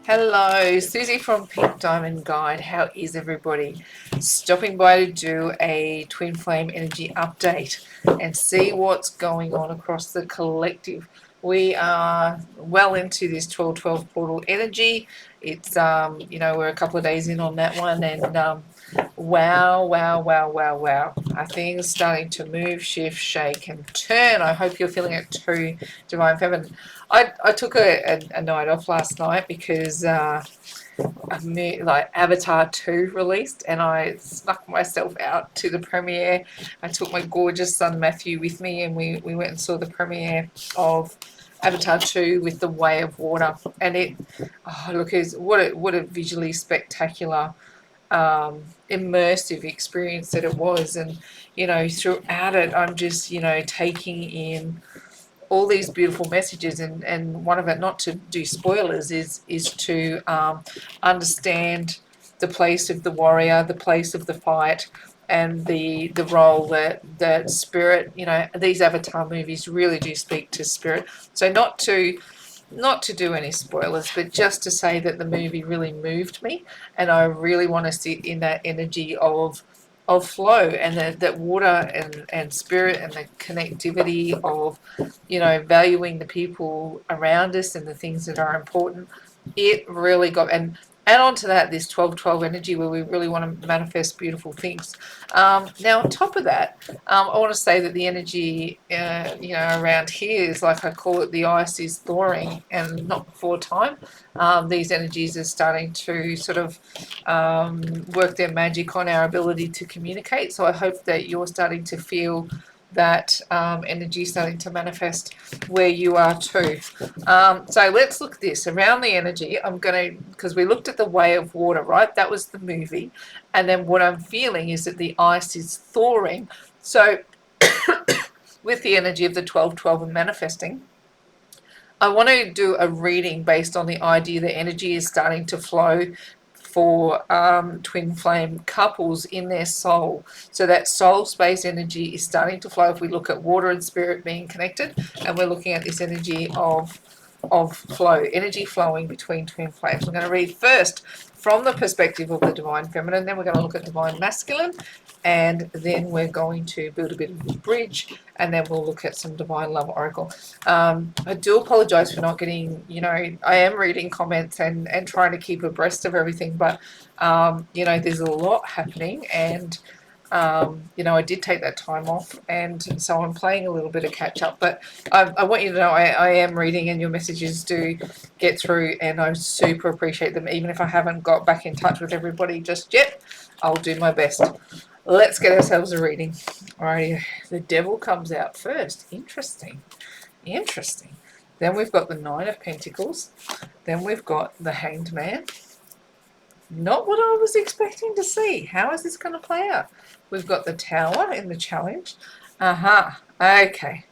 Hello, Susie from Pink Diamond Guide. How is everybody? Stopping by to do a twin flame energy update and see what's going on across the collective. We are well into this 12-12 portal energy. It's we're a couple of days in on that one, and wow, wow, wow, wow, wow. Are things starting to move, shift, shake, and turn? I hope you're feeling it too, Divine Feminine. I took a night off last night because like Avatar 2 released, and I snuck myself out to the premiere. I took my gorgeous son Matthew with me, and we went and saw the premiere of Avatar 2 with The Way of Water. And what a visually spectacular immersive experience that it was. And throughout it I'm just taking in all these beautiful messages, and one of it, not to do spoilers, is to understand the place of the warrior, the place of the fight, and the role that spirit, these Avatar movies really do speak to spirit. So not to do any spoilers, but just to say that the movie really moved me, and I really want to sit in that energy of flow, and that water and spirit, and the connectivity of valuing the people around us and the things that are important. It really got, and add on to that this 12-12 energy where we really want to manifest beautiful things. Now on top of that, I want to say that the energy around here is, like I call it, the ice is thawing and not before time. These energies are starting to sort of work their magic on our ability to communicate. So I hope that you're starting to feel that energy starting to manifest where you are too. So let's look at this around the energy. I'm going to, because we looked at The Way of Water, right? That was the movie. And then what I'm feeling is that the ice is thawing. So with the energy of the 12-12 and manifesting, I want to do a reading based on the idea that energy is starting to flow for twin flame couples in their soul. So that soul space energy is starting to flow if we look at water and spirit being connected, and we're looking at this energy of flow, energy flowing between twin flames. I'm going to read first from the perspective of the divine feminine, then we're going to look at divine masculine, and then we're going to build a bit of a bridge, and then we'll look at some divine love oracle. I do apologize for not getting, I am reading comments and trying to keep abreast of everything, but there's a lot happening, and I did take that time off, and so I'm playing a little bit of catch up. But I want you to know I am reading, and your messages do get through, and I super appreciate them. Even if I haven't got back in touch with everybody just yet, I'll do my best. Let's get ourselves a reading. Alrighty, the devil comes out first. Interesting. Then we've got the Nine of Pentacles. Then we've got the Hanged Man. Not what I was expecting to see. How is this going to play out? We've got the Tower in the challenge. Okay.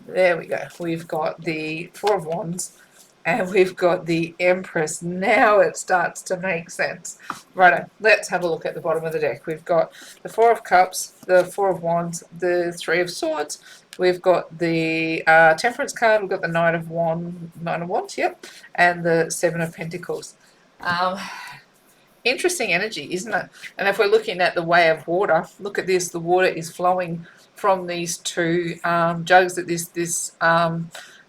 There we go. We've got the Four of Wands. And we've got the Empress. Now it starts to make sense. Righto, let's have a look at the bottom of the deck. We've got the Four of Cups, the Four of Wands, the Three of Swords. We've got the Temperance card. We've got the Nine of Wands, yep, and the Seven of Pentacles. Interesting energy, isn't it? And if we're looking at the Way of Water, look at this. The water is flowing from these two jugs that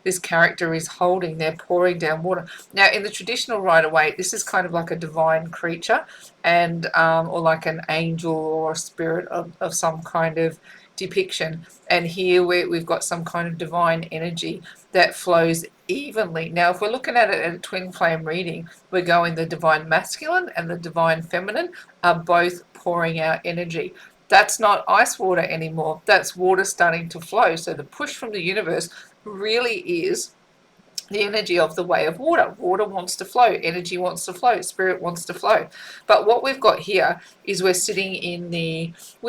this character is holding. They're pouring down water. Now, in the traditional Rider-Waite, this is kind of like a divine creature, and or like an angel or a spirit of some kind of depiction. And here we've got some kind of divine energy that flows evenly. Now, if we're looking at it at a twin flame reading, we're going the divine masculine and the divine feminine are both pouring out energy. That's not ice water anymore. That's water starting to flow. So the push from the universe really is the energy of the Way of Water. Water wants to flow, energy wants to flow, spirit wants to flow. But what we've got here is we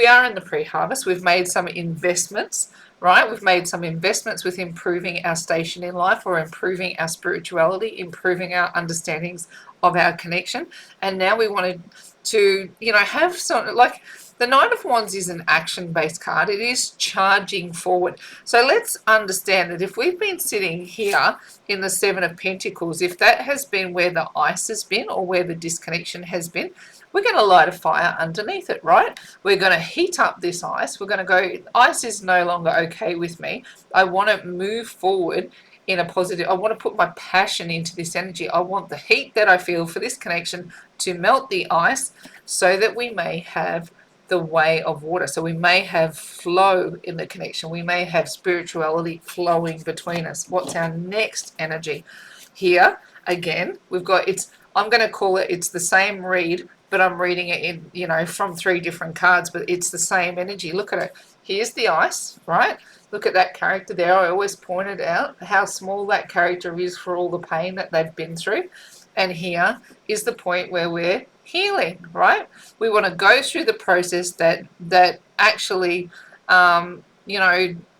are in the pre-harvest. We've made some investments, right? We've made some investments with improving our station in life, or improving our spirituality, improving our understandings of our connection. And now we wanted to, have some, like, The Nine of Wands is an action-based card. It is charging forward. So let's understand that if we've been sitting here in the Seven of Pentacles, if that has been where the ice has been or where the disconnection has been, we're going to light a fire underneath it, right? We're going to heat up this ice. We're going to go, ice is no longer okay with me. I want to move forward in a positive, I want to put my passion into this energy. I want the heat that I feel for this connection to melt the ice so that we may have the way of water. So we may have flow in the connection. We may have spirituality flowing between us. What's our next energy? Here, again, we've got, I'm going to call it, it's the same read, but I'm reading it in, from 3 different cards, but it's the same energy. Look at it. Here's the ice, right? Look at that character there. I always pointed out how small that character is for all the pain that they've been through. And here is the point where we're healing, right? We want to go through the process that actually,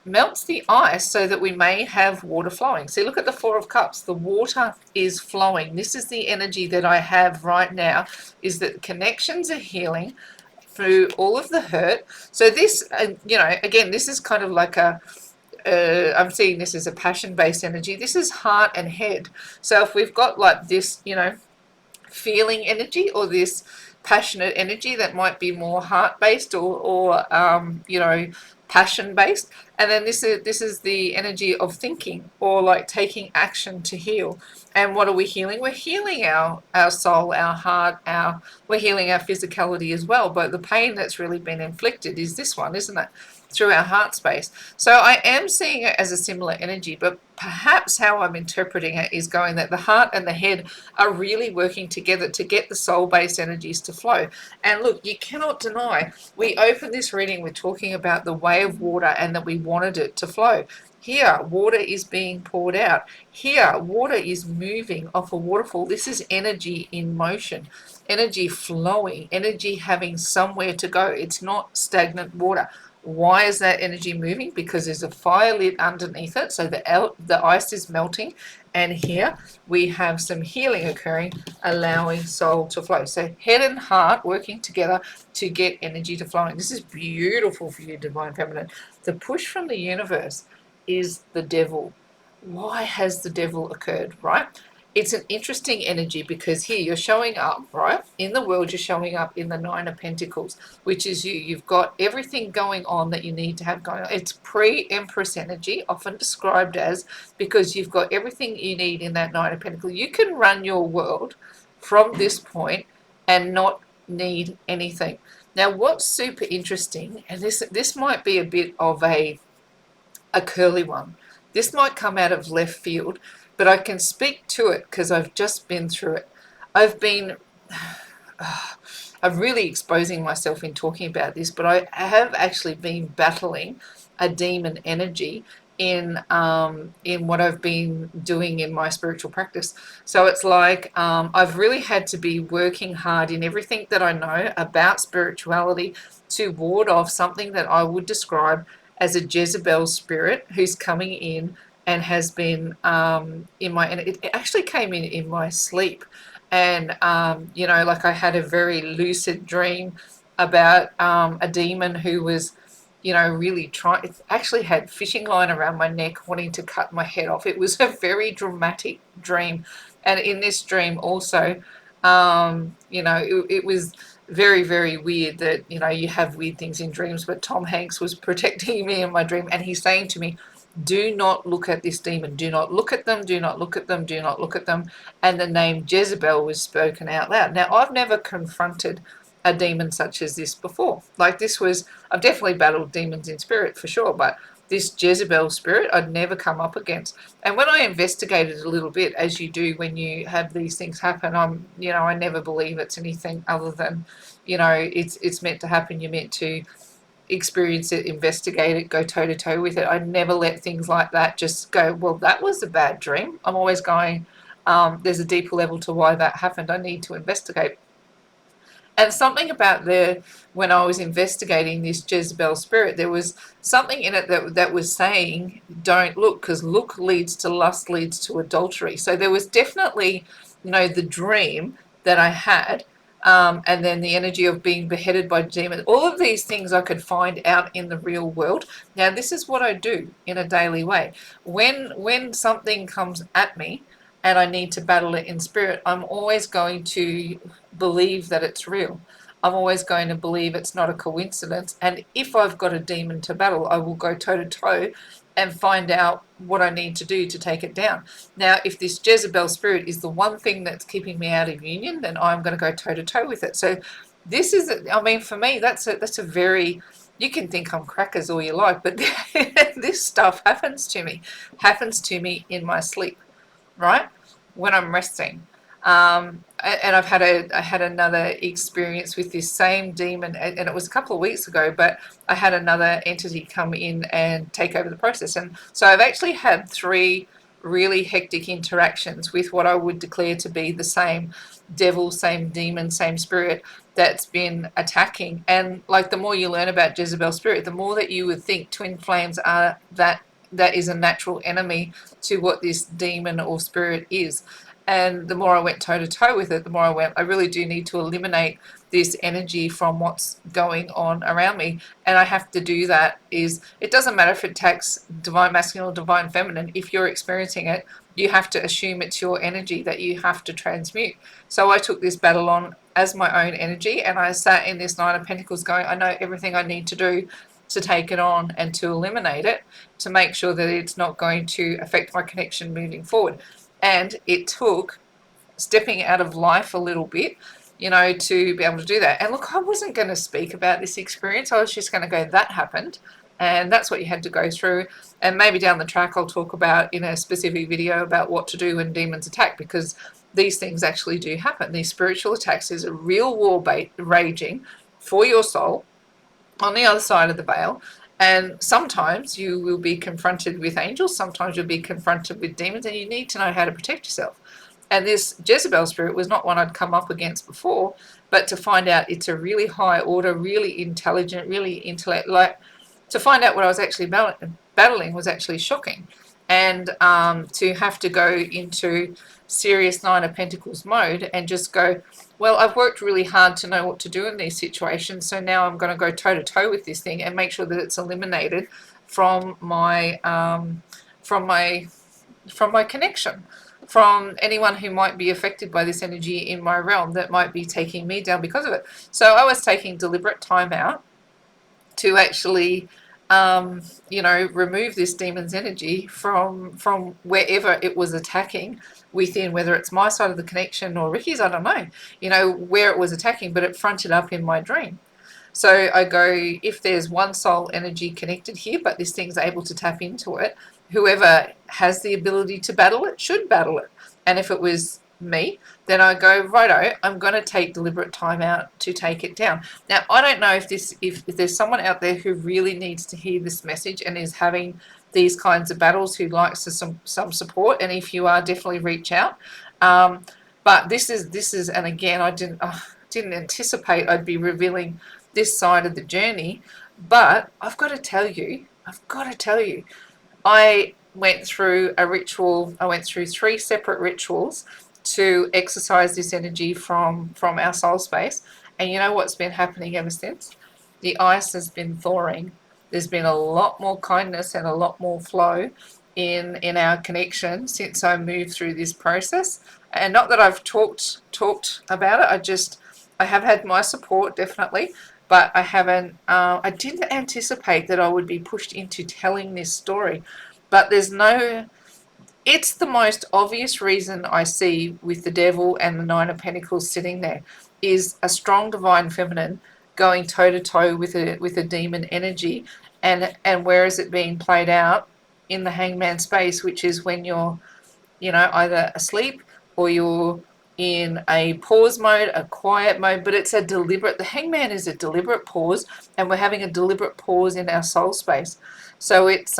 melts the ice so that we may have water flowing. See, look at the Four of Cups. The water is flowing. This is the energy that I have right now, is that connections are healing through all of the hurt. So this, again, this is kind of like I'm seeing this as a passion-based energy. This is heart and head. So if we've got like this, feeling energy or this passionate energy that might be more heart-based or passion-based, and then this is the energy of thinking or like taking action to heal. And what are we healing? We're healing our soul, our heart, we're healing our physicality as well. But the pain that's really been inflicted is this one, isn't it? Through our heart space. So I am seeing it as a similar energy, but perhaps how I'm interpreting it is going that the heart and the head are really working together to get the soul-based energies to flow. And look, you cannot deny, we opened this reading with talking about the way of water and that we wanted it to flow. Here, water is being poured out. Here, water is moving off a waterfall. This is energy in motion, energy flowing, energy having somewhere to go. It's not stagnant water. Why is that energy moving? Because there's a fire lit underneath it, so the ice is melting, and here we have some healing occurring, allowing soul to flow. So head and heart working together to get energy to flow. And this is beautiful for you, Divine Feminine. The push from the universe is the devil. Why has the devil occurred, right? It's an interesting energy because here you're showing up, right? In the world, you're showing up in the Nine of Pentacles, which is you. You've got everything going on that you need to have going on. It's pre-Empress energy, often described as, because you've got everything you need in that Nine of Pentacles. You can run your world from this point and not need anything. Now, what's super interesting, and this might be a bit of a curly one. This might come out of left field, but I can speak to it because I've just been through it. I'm really exposing myself in talking about this, but I have actually been battling a demon energy in what I've been doing in my spiritual practice. So it's like I've really had to be working hard in everything that I know about spirituality to ward off something that I would describe as a Jezebel spirit who's coming in and has been in my, and it actually came in my sleep. And, like I had a very lucid dream about a demon who was, really trying, it actually had fishing line around my neck wanting to cut my head off. It was a very dramatic dream. And in this dream also, it was very, very weird that, you have weird things in dreams, but Tom Hanks was protecting me in my dream, and he's saying to me, do not look at this demon. Do not look at them. Do not look at them. Do not look at them. And the name Jezebel was spoken out loud. Now, I've never confronted a demon such as this before. Like this was, I've definitely battled demons in spirit for sure, but this Jezebel spirit I'd never come up against. And when I investigated a little bit, as you do when you have these things happen, I never believe it's anything other than, it's meant to happen. You're meant to experience it, investigate it, go toe to toe with it. I never let things like that just go, well, that was a bad dream. I'm always going, there's a deeper level to why that happened. I need to investigate. And something about when I was investigating this Jezebel spirit, there was something in it that was saying, don't look, because look leads to lust, leads to adultery. So there was definitely, the dream that I had and then the energy of being beheaded by demons. All of these things I could find out in the real world. Now, this is what I do in a daily way. When something comes at me and I need to battle it in spirit, I'm always going to believe that it's real. I'm always going to believe it's not a coincidence. And if I've got a demon to battle, I will go toe to toe and find out what I need to do to take it down. Now, if this Jezebel spirit is the one thing that's keeping me out of union, then I'm going to go toe to toe with it. So this is, I mean, for me, that's a very, you can think I'm crackers all you like, but this stuff happens to me in my sleep, right? When I'm resting. And I had another experience with this same demon, and it was a couple of weeks ago, but I had another entity come in and take over the process. And so I've actually had 3 really hectic interactions with what I would declare to be the same devil, same demon, same spirit that's been attacking. And like, the more you learn about Jezebel spirit, the more that you would think twin flames are that is a natural enemy to what this demon or spirit is. And the more I went toe to toe with it, the more I went, I really do need to eliminate this energy from what's going on around me. And I have to do that. It doesn't matter if it attacks divine masculine or divine feminine. If you're experiencing it, you have to assume it's your energy that you have to transmute. So I took this battle on as my own energy, and I sat in this 9 of Pentacles going, I know everything I need to do to take it on and to eliminate it, to make sure that it's not going to affect my connection moving forward. And it took stepping out of life a little bit, to be able to do that. And look, I wasn't going to speak about this experience. I was just going to go, that happened. And that's what you had to go through. And maybe down the track, I'll talk about in a specific video about what to do when demons attack, because these things actually do happen. These spiritual attacks is a real war raging for your soul on the other side of the veil. And sometimes you will be confronted with angels, sometimes you'll be confronted with demons, and you need to know how to protect yourself. And this Jezebel spirit was not one I'd come up against before, but to find out it's a really high order, really intelligent, really intellect, like, to find out what I was actually battling was actually shocking. And to have to go into serious 9 of Pentacles mode and just go, well, I've worked really hard to know what to do in these situations, so now I'm going to go toe to toe with this thing and make sure that it's eliminated from my connection, from anyone who might be affected by this energy in my realm that might be taking me down because of it. So I was taking deliberate time out to actually remove this demon's energy from wherever it was attacking within, whether it's my side of the connection or Ricky's, I don't know, where it was attacking, but it fronted up in my dream. So I go, if there's one soul energy connected here, but this thing's able to tap into it, whoever has the ability to battle it should battle it. And if it was me, then I go, righto, I'm going to take deliberate time out to take it down. Now, I don't know if there's someone out there who really needs to hear this message and is having these kinds of battles, who likes some support, and if you are, definitely reach out. But this is, and again, I didn't anticipate I'd be revealing this side of the journey, but I've got to tell you, I went through a ritual. I went through 3 separate rituals to exercise this energy from our soul space. And you know what's been happening ever since? The ice has been thawing. There's been a lot more kindness and a lot more flow in our connection since I moved through this process. And not that I've talked about it, I have had my support, definitely, but I didn't anticipate that I would be pushed into telling this story. But it's the most obvious reason I see with the devil and the 9 of Pentacles sitting there, is a strong divine feminine going toe to toe with a demon energy. And where is it being played out? In the hangman space, which is when you're, either asleep or you're in a pause mode, a quiet mode, but it's the hangman is a deliberate pause, and we're having a deliberate pause in our soul space. So it's,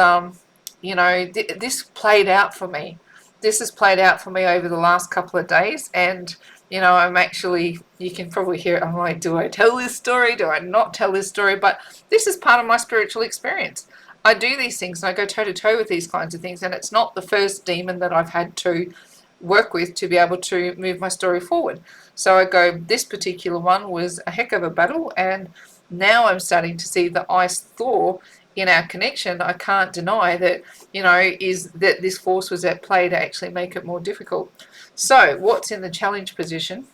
this played out for me. This has played out for me over the last couple of days, and, I'm actually, you can probably hear it, I'm like, do I tell this story? Do I not tell this story? But this is part of my spiritual experience. I do these things and I go toe to toe with these kinds of things, and it's not the first demon that I've had to work with to be able to move my story forward. So I go, this particular one was a heck of a battle, and now I'm starting to see the ice thaw in our connection. I can't deny that, is that this force was at play to actually make it more difficult. So what's in the challenge position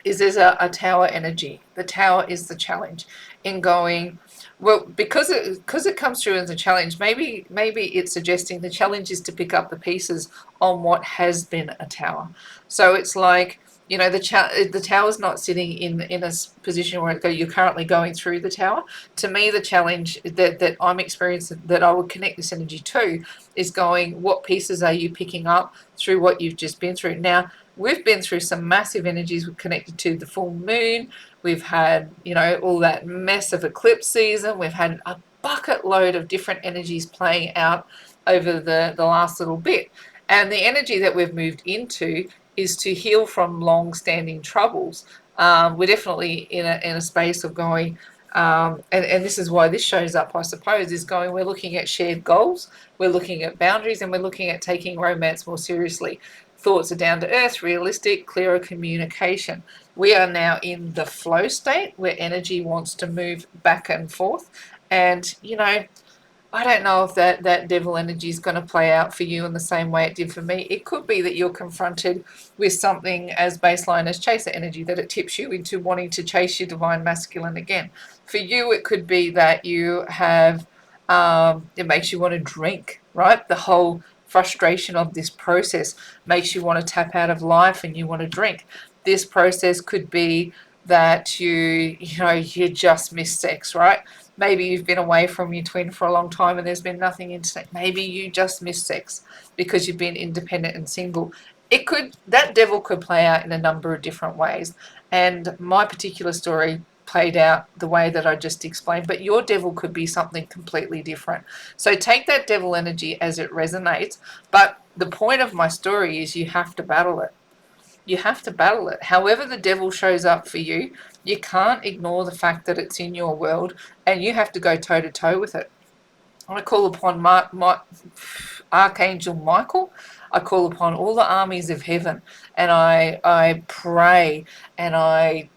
is there's a tower energy. The tower is the challenge in going, well, because it comes through as a challenge. Maybe it's suggesting the challenge is to pick up the pieces on what has been a tower. So it's like, the tower's not sitting in a position where you're currently going through the tower. To me, the challenge that I'm experiencing, that I would connect this energy to, is going, what pieces are you picking up through what you've just been through? Now, we've been through some massive energies connected to the full moon. We've had, all that mess of eclipse season. We've had a bucket load of different energies playing out over the last little bit. And the energy that we've moved into is to heal from long-standing troubles. We're definitely in a space of going, and this is why this shows up, I suppose, is going, we're looking at shared goals, we're looking at boundaries, and we're looking at taking romance more seriously. Thoughts are down to earth, realistic, clearer communication. We are now in the flow state where energy wants to move back and forth. And, I don't know if that devil energy is going to play out for you in the same way it did for me. It could be that you're confronted with something as baseline as chaser energy, that it tips you into wanting to chase your divine masculine again. For you, it could be that you have, it makes you want to drink, right? The whole frustration of this process makes you want to tap out of life and you want to drink. This process could be that you just miss sex, right? Maybe you've been away from your twin for a long time and there's been nothing instant. Maybe you just miss sex because you've been independent and single. That devil could play out in a number of different ways. And my particular story played out the way that I just explained, but your devil could be something completely different. So take that devil energy as it resonates. But the point of my story is you have to battle it. You have to battle it. However the devil shows up for you, you can't ignore the fact that it's in your world and you have to go toe to toe with it. I call upon Archangel Michael. I call upon all the armies of heaven, and I pray, and I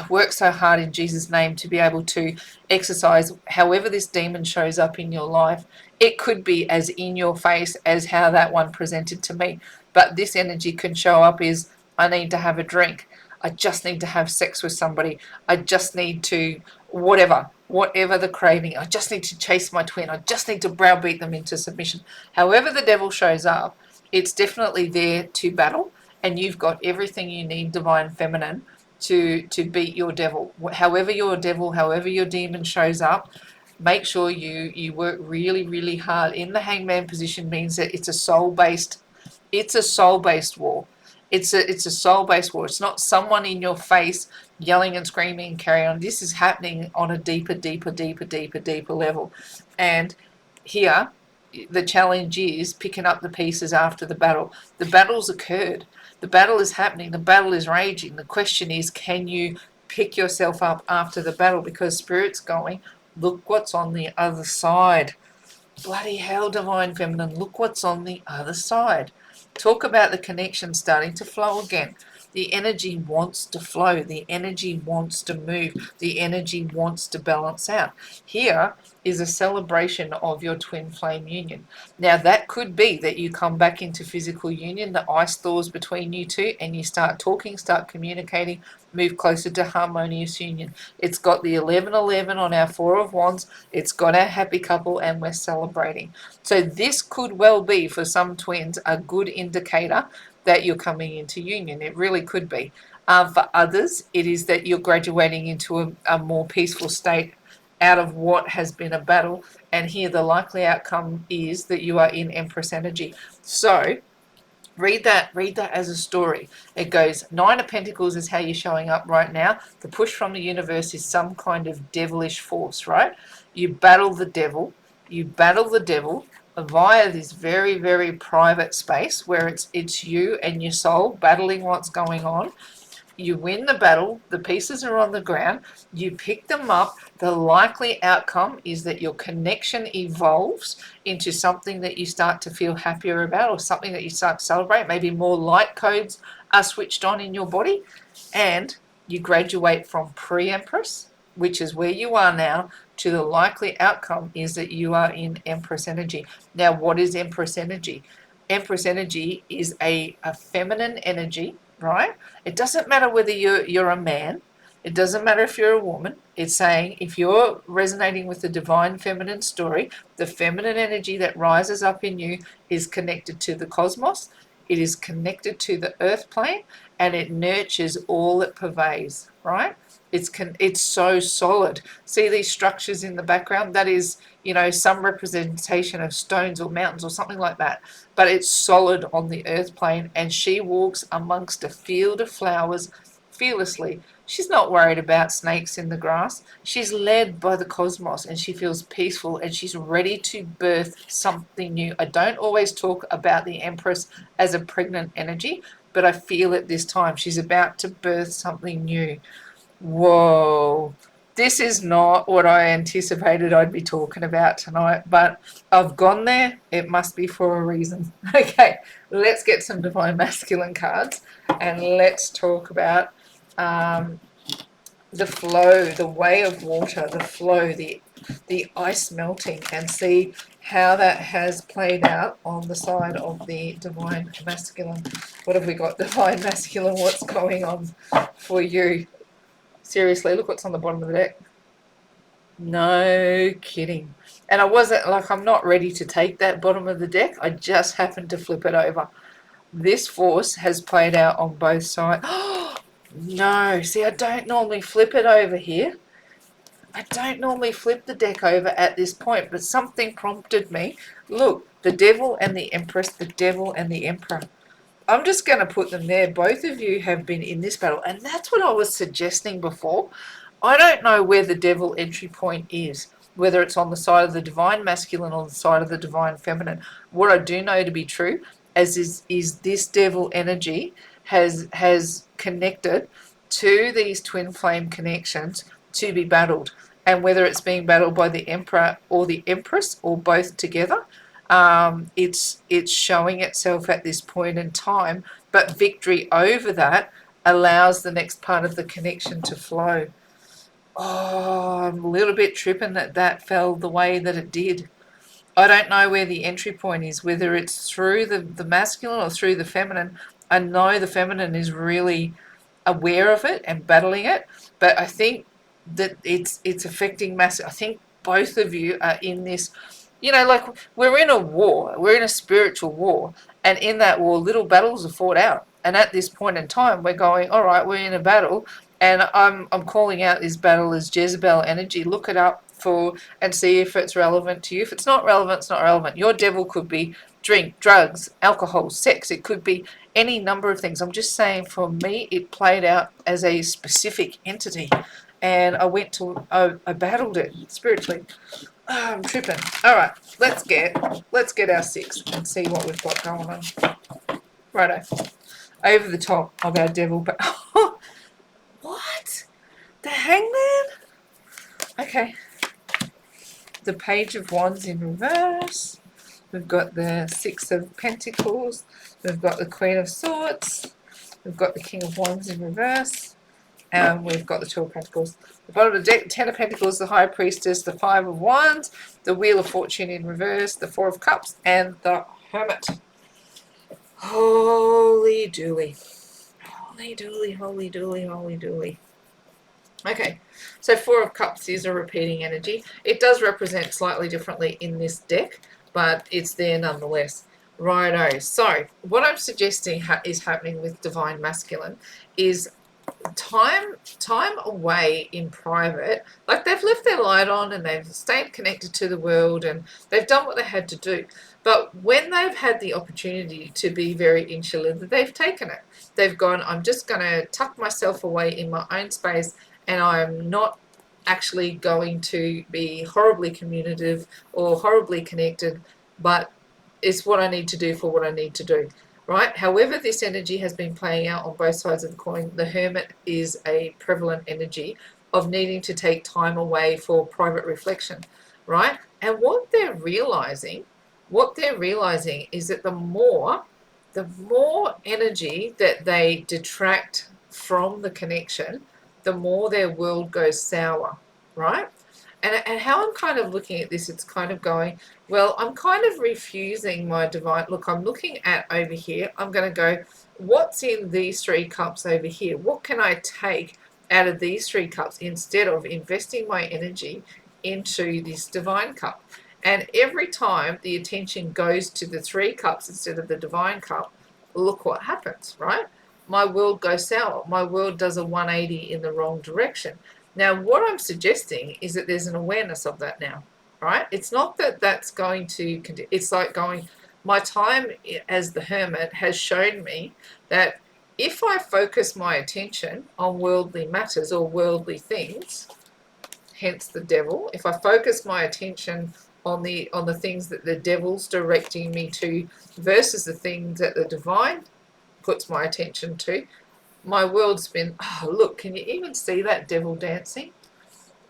work so hard in Jesus' name to be able to exercise however this demon shows up in your life. It could be as in your face as how that one presented to me, but this energy can show up as, I need to have a drink. I just need to have sex with somebody. I just need to, whatever the craving. I just need to chase my twin. I just need to browbeat them into submission. However the devil shows up, it's definitely there to battle, and you've got everything you need, divine feminine, to beat your devil. However your demon shows up, make sure you work really, really hard. In the hangman position means that it's a soul-based war. It's a soul-based war. It's not someone in your face yelling and screaming and carry on. This is happening on a deeper level. And here, the challenge is picking up the pieces after the battle. The battle's occurred. The battle is happening. The battle is raging. The question is, can you pick yourself up after the battle? Because Spirit's going, look what's on the other side. Bloody hell, divine feminine, look what's on the other side. Talk about the connection starting to flow again. The energy wants to flow. The energy wants to move. The energy wants to balance out. Here is a celebration of your twin flame union. Now, that could be that you come back into physical union, the ice thaws between you two, and you start talking, start communicating, move closer to harmonious union. It's got the 1111 on our Four of Wands. It's got our happy couple, and we're celebrating. So this could well be, for some twins, a good indicator that you're coming into union. It really could be. For others, it is that you're graduating into a more peaceful state out of what has been a battle. And here the likely outcome is that you are in Empress energy. So read that as a story. It goes, Nine of Pentacles is how you're showing up right now. The push from the universe is some kind of devilish force, right? You battle the devil via this very, very private space where it's you and your soul battling what's going on. You win the battle, the pieces are on the ground, you pick them up, The likely outcome is that your connection evolves into something that you start to feel happier about, or something that you start to celebrate. Maybe more light codes are switched on in your body, and you graduate from pre-Empress, which is where you are now, to the likely outcome is that you are in Empress energy. Now, what is Empress energy? Empress energy is a feminine energy, right? It doesn't matter whether you're a man. It doesn't matter if you're a woman. It's saying if you're resonating with the divine feminine story, the feminine energy that rises up in you is connected to the cosmos. It is connected to the earth plane, and it nurtures all it pervades, right? It's so solid. See these structures in the background? That is, some representation of stones or mountains or something like that. But it's solid on the earth plane, and she walks amongst a field of flowers fearlessly. She's not worried about snakes in the grass. She's led by the cosmos, and she feels peaceful, and she's ready to birth something new. I don't always talk about the Empress as a pregnant energy, but I feel it this time. She's about to birth something new. Whoa. This is not what I anticipated I'd be talking about tonight, but I've gone there. It must be for a reason. Okay, let's get some Divine Masculine cards, and let's talk about the flow, the way of water, the flow, the ice melting, and see how that has played out on the side of the Divine Masculine. What have we got? Divine Masculine, what's going on for you? Seriously, look what's on the bottom of the deck. No kidding. And I'm not ready to take that bottom of the deck. I just happened to flip it over. This force has played out on both sides. Oh, no. See, I don't normally flip it over here. I don't normally flip the deck over at this point, but something prompted me. Look, the Devil and the Empress, the Devil and the Emperor. I'm just going to put them there. Both of you have been in this battle, and that's what I was suggesting before. I don't know where the Devil entry point is, whether it's on the side of the Divine Masculine or the side of the Divine Feminine. What I do know to be true is this Devil energy has connected to these twin flame connections to be battled, and whether it's being battled by the Emperor or the Empress or both together, it's showing itself at this point in time, but victory over that allows the next part of the connection to flow. Oh, I'm a little bit tripping that fell the way that it did. I don't know where the entry point is, whether it's through the masculine or through the feminine. I know the feminine is really aware of it and battling it, but I think that it's affecting mass. I think both of you are in this, like we're in a war, we're in a spiritual war, and in that war, little battles are fought out. And at this point in time, we're going, all right, we're in a battle, and I'm calling out this battle as Jezebel energy. Look it up and see if it's relevant to you. If it's not relevant, it's not relevant. Your devil could be drink, drugs, alcohol, sex. It could be any number of things. I'm just saying, for me, it played out as a specific entity, and I battled it spiritually. Oh, I'm tripping. All right, let's get our six and see what we've got going on. Righto, over the top of our devil, but what? The Hangman? Okay. The Page of Wands in reverse. We've got the Six of Pentacles. We've got the Queen of Swords. We've got the King of Wands in reverse. And we've got the Two of Pentacles. The bottom of the deck, Ten of Pentacles, the High Priestess, the Five of Wands, the Wheel of Fortune in reverse, the Four of Cups, and the Hermit. Holy dooly. Holy dooly, holy dooly, holy dooly. Okay, so Four of Cups is a repeating energy. It does represent slightly differently in this deck, but it's there nonetheless. Righto. So what I'm suggesting is happening with Divine Masculine is time away in private. Like, they've left their light on and they've stayed connected to the world and they've done what they had to do. But when they've had the opportunity to be very insular, they've taken it. They've gone, I'm just going to tuck myself away in my own space, and I'm not actually going to be horribly communicative or horribly connected, but it's what I need to do for what I need to do, right? However, this energy has been playing out on both sides of the coin. The Hermit is a prevalent energy of needing to take time away for private reflection, right? And what they're realizing is that the more energy that they detract from the connection, the more their world goes sour, right? And how I'm kind of looking at this, it's kind of going, well, I'm kind of refusing my divine. Look, I'm looking at over here. I'm going to go, what's in these 3 cups over here? What can I take out of these 3 cups instead of investing my energy into this divine cup? And every time the attention goes to the 3 cups instead of the divine cup, look what happens, right? My world goes sour. My world does a 180 in the wrong direction. Now, what I'm suggesting is that there's an awareness of that now, right? It's not that that's going to, it's like going, my time as the hermit has shown me that if I focus my attention on worldly matters or worldly things, hence the devil, if I focus my attention on the things that the devil's directing me to versus the things that the divine puts my attention to, my world's been, oh, look, can you even see that devil dancing?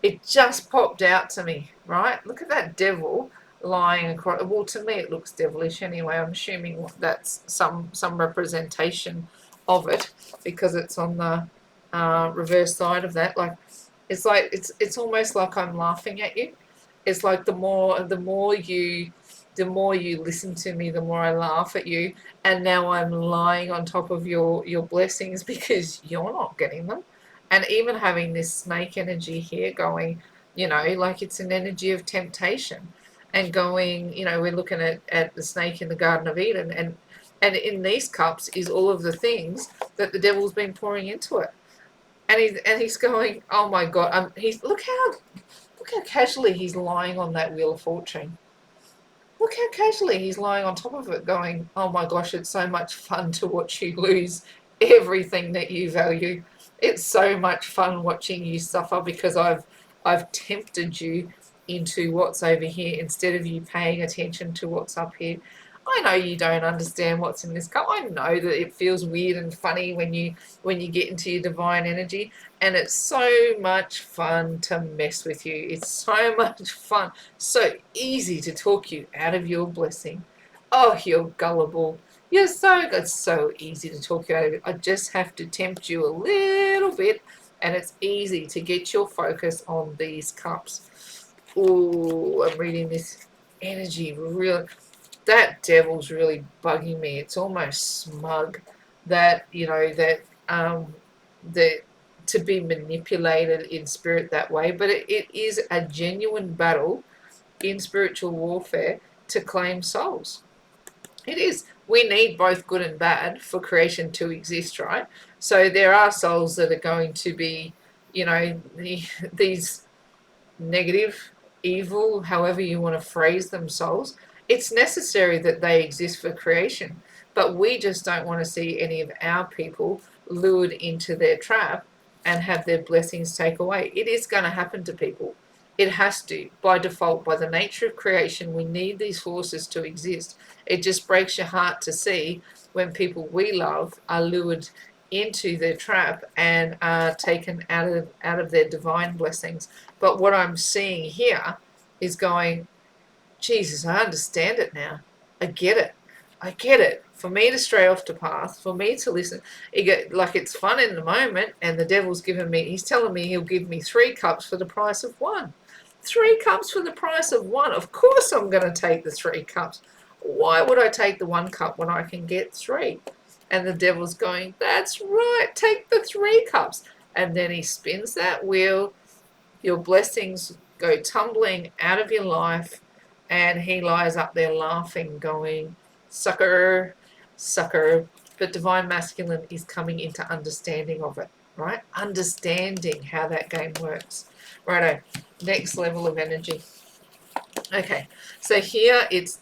It just popped out to me, right? Look at that devil lying across. Well, to me, it looks devilish anyway. I'm assuming that's some representation of it because it's on the reverse side of that. Like it's almost like I'm laughing at you. It's like the more you listen to me, the more I laugh at you. And now I'm lying on top of your blessings because you're not getting them. And even having this snake energy here going, like it's an energy of temptation. And going, we're looking at the snake in the Garden of Eden, and in these cups is all of the things that the devil's been pouring into it. And he's going, oh my God, look how casually he's lying on that Wheel of Fortune. Look how casually he's lying on top of it going, oh my gosh, it's so much fun to watch you lose everything that you value. It's so much fun watching you suffer because I've tempted you into what's over here instead of you paying attention to what's up here. I know you don't understand what's in this cup. I know that it feels weird and funny when you get into your divine energy, and it's so much fun to mess with you. It's so much fun, so easy to talk you out of your blessing. Oh, you're gullible. You're so good. So easy to talk you out of it. I just have to tempt you a little bit, and it's easy to get your focus on these cups. Oh, I'm reading this energy real. That devil's really bugging me. It's almost smug that that to be manipulated in spirit that way, but it is a genuine battle in spiritual warfare to claim souls. It is. We need both good and bad for creation to exist, right? So there are souls that are going to be, these negative, evil, however you want to phrase them, souls. It's necessary that they exist for creation, but we just don't want to see any of our people lured into their trap and have their blessings taken away. It is going to happen to people. It has to, by default, by the nature of creation. We need these forces to exist. It just breaks your heart to see when people we love are lured into their trap and are taken out of their divine blessings. But what I'm seeing here is going, Jesus, I understand it now. I get it. I get it. For me to stray off the path, for me to listen, it's fun in the moment, and the devil's he's telling me he'll give me 3 cups for the price of 1. 3 cups for the price of 1. Of course I'm going to take the 3 cups. Why would I take the 1 cup when I can get 3? And the devil's going, that's right, take the 3 cups. And then he spins that wheel. Your blessings go tumbling out of your life, and he lies up there laughing, going, sucker, sucker. But divine masculine is coming into understanding of it, right? Understanding how that game works. Righto, next level of energy. Okay, so here it's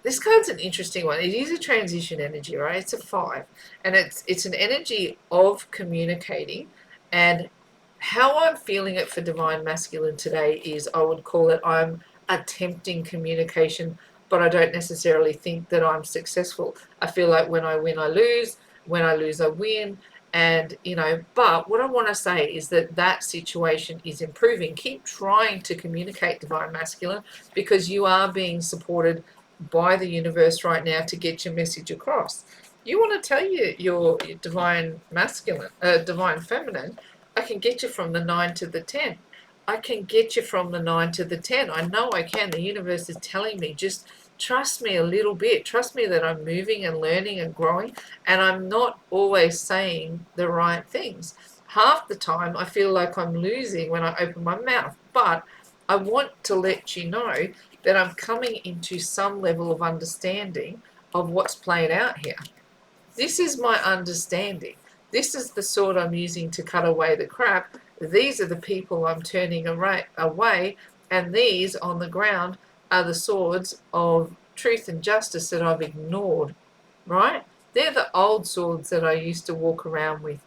this card's an interesting one. It is a transition energy, right? It's a 5, and it's an energy of communicating. And how I'm feeling it for divine masculine today is, I would call it, I'm attempting communication, but I don't necessarily think that I'm successful. I feel like when I win, I lose. When I lose, I win. And, but what I want to say is that that situation is improving. Keep trying to communicate divine masculine, because you are being supported by the universe right now to get your message across. You want to tell your divine masculine, divine feminine, I can get you from the 9 to the 10. I can get you from the 9 to the 10. I know I can. The universe is telling me, just trust me a little bit. Trust me that I'm moving and learning and growing, and I'm not always saying the right things. Half the time I feel like I'm losing when I open my mouth, but I want to let you know that I'm coming into some level of understanding of what's played out here. This is my understanding. This is the sword I'm using to cut away the crap. These are the people I'm turning away, and these on the ground are the swords of truth and justice that I've ignored, right? They're the old swords that I used to walk around with.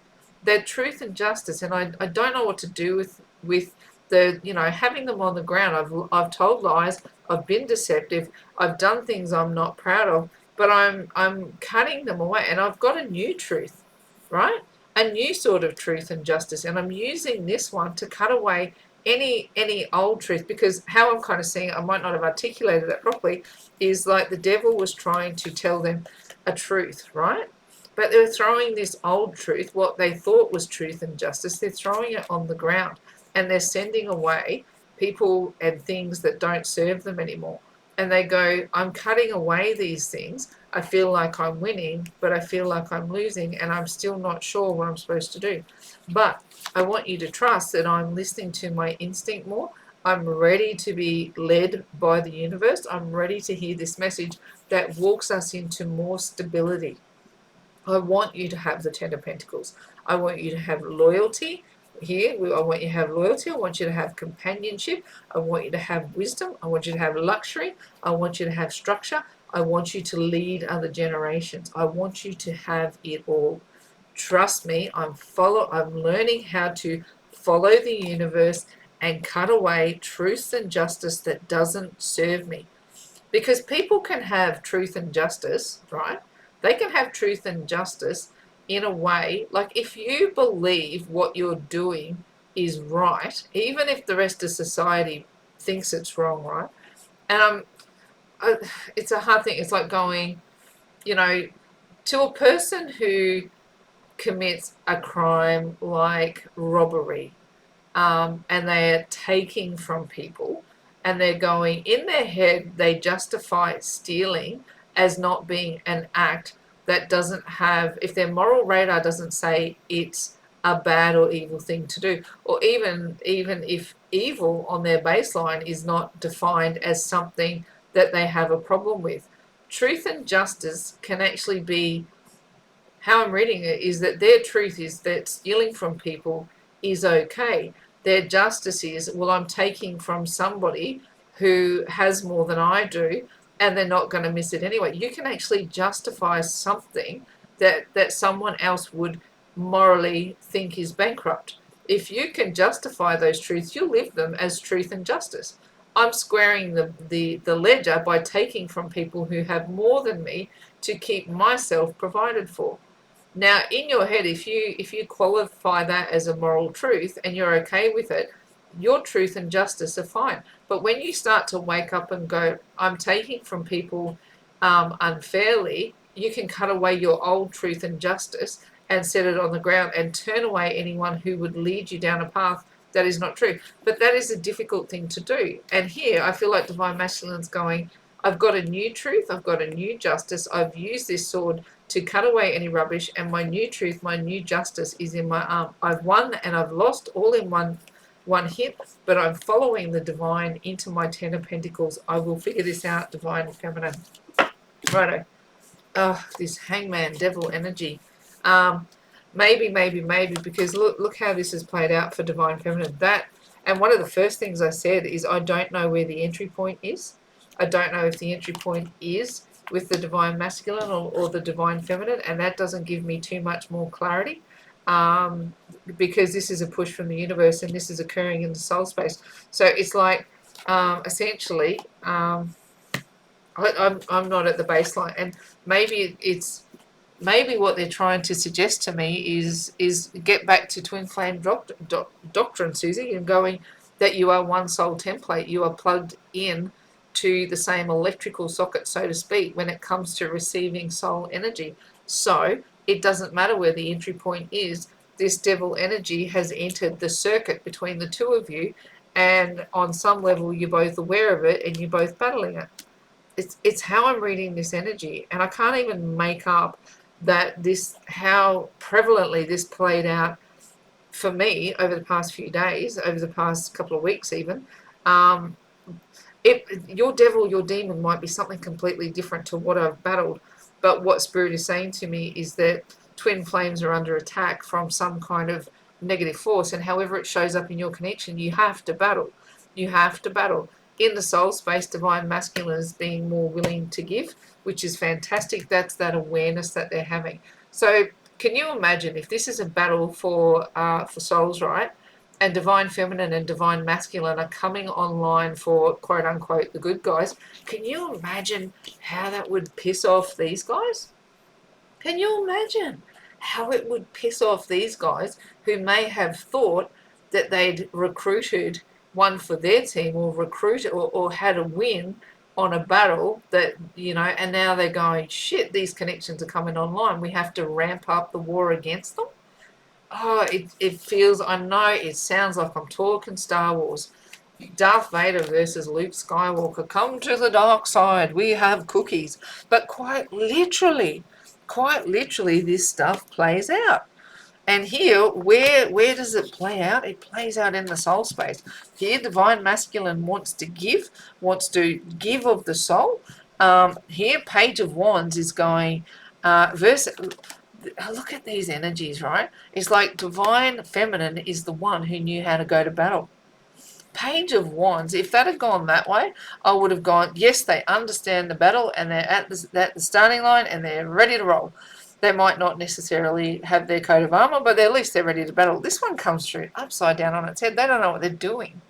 They're truth and justice, and I don't know what to do with the, having them on the ground. I've told lies, I've been deceptive, I've done things I'm not proud of, but I'm cutting them away, and I've got a new truth, right? A new sort of truth and justice, and I'm using this one to cut away any old truth, because how I'm kind of seeing it, I might not have articulated that properly, is like the devil was trying to tell them a truth, right? But they're throwing this old truth, what they thought was truth and justice, they're throwing it on the ground, and they're sending away people and things that don't serve them anymore. And they go, I'm cutting away these things. I feel like I'm winning, but I feel like I'm losing, and I'm still not sure what I'm supposed to do. But I want you to trust that I'm listening to my instinct more. I'm ready to be led by the universe. I'm ready to hear this message that walks us into more stability. I want you to have the Ten of Pentacles. I want you to have loyalty here. I want you to have loyalty. I want you to have companionship. I want you to have wisdom. I want you to have luxury. I want you to have structure. I want you to lead other generations. I want you to have it all. Trust me, I'm learning how to follow the universe and cut away truth and justice that doesn't serve me. Because people can have truth and justice, right? They can have truth and justice in a way, like if you believe what you're doing is right, even if the rest of society thinks it's wrong, right? And it's a hard thing. It's like going, to a person who commits a crime like robbery, and they're taking from people, and they're going, in their head, they justify stealing as not being an act that doesn't have, if their moral radar doesn't say it's a bad or evil thing to do, or even if evil on their baseline is not defined as something that they have a problem with. Truth and justice can actually be, how I'm reading it is that their truth is that stealing from people is okay. Their justice is, well, I'm taking from somebody who has more than I do, and they're not going to miss it anyway. You can actually justify something that someone else would morally think is bankrupt. If you can justify those truths, you live them as truth and justice. I'm squaring the ledger by taking from people who have more than me to keep myself provided for. Now, in your head, if you qualify that as a moral truth and you're okay with it, your truth and justice are fine. But when you start to wake up and go, I'm taking from people unfairly, you can cut away your old truth and justice and set it on the ground and turn away anyone who would lead you down a path that is not true. But that is a difficult thing to do. And here, I feel like Divine Masculine's going, I've got a new truth, I've got a new justice, I've used this sword to cut away any rubbish, and my new truth, my new justice is in my arm. I've won and I've lost all in one hit, but I'm following the divine into my Ten of Pentacles. I will figure this out, divine feminine. Righto. Oh, this hangman devil energy. Maybe, because look how this has played out for divine feminine. And one of the first things I said is I don't know where the entry point is. I don't know if the entry point is with the divine masculine or the divine feminine, and that doesn't give me too much more clarity, because this is a push from the universe and this is occurring in the soul space. So it's like, essentially, I'm not at the baseline, and maybe it's maybe what they're trying to suggest to me is get back to twin flame doctrine, Susie, and going that you are one soul template. You are plugged in to the same electrical socket, so to speak, when it comes to receiving soul energy. So it doesn't matter where the entry point is. This devil energy has entered the circuit between the two of you, and on some level you're both aware of it and you're both battling it. It's how I'm reading this energy, and I can't even make up that this how prevalently this played out for me over the past few days, over the past couple of weeks even. Um, your devil, your demon might be something completely different to what I've battled, but what Spirit is saying to me is that twin flames are under attack from some kind of negative force, and however it shows up in your connection, you have to battle. You have to battle. In the soul space, divine masculine is being more willing to give, which is fantastic. That's that awareness that they're having. So, can you imagine if this is a battle for souls, right? And divine feminine and divine masculine are coming online for quote unquote the good guys. Can you imagine how that would piss off these guys? Can you imagine how it would piss off these guys who may have thought that they'd recruited one for their team or recruited or had a win on a battle that, and now they're going, shit, these connections are coming online. We have to ramp up the war against them. Oh, it feels, I know it sounds like I'm talking Star Wars. Darth Vader versus Luke Skywalker. Come to the dark side. We have cookies. But quite literally, this stuff plays out. And here, where does it play out? It plays out in the soul space. Here, divine masculine wants to give of the soul. Here, Page of Wands is going versus. Look at these energies, right? It's like divine feminine is the one who knew how to go to battle. Page of Wands, if that had gone that way, I would have gone, yes, they understand the battle and they're at the starting line and they're ready to roll. They might not necessarily have their coat of armor, but at least they're ready to battle. This one comes through upside down on its head. They don't know what they're doing.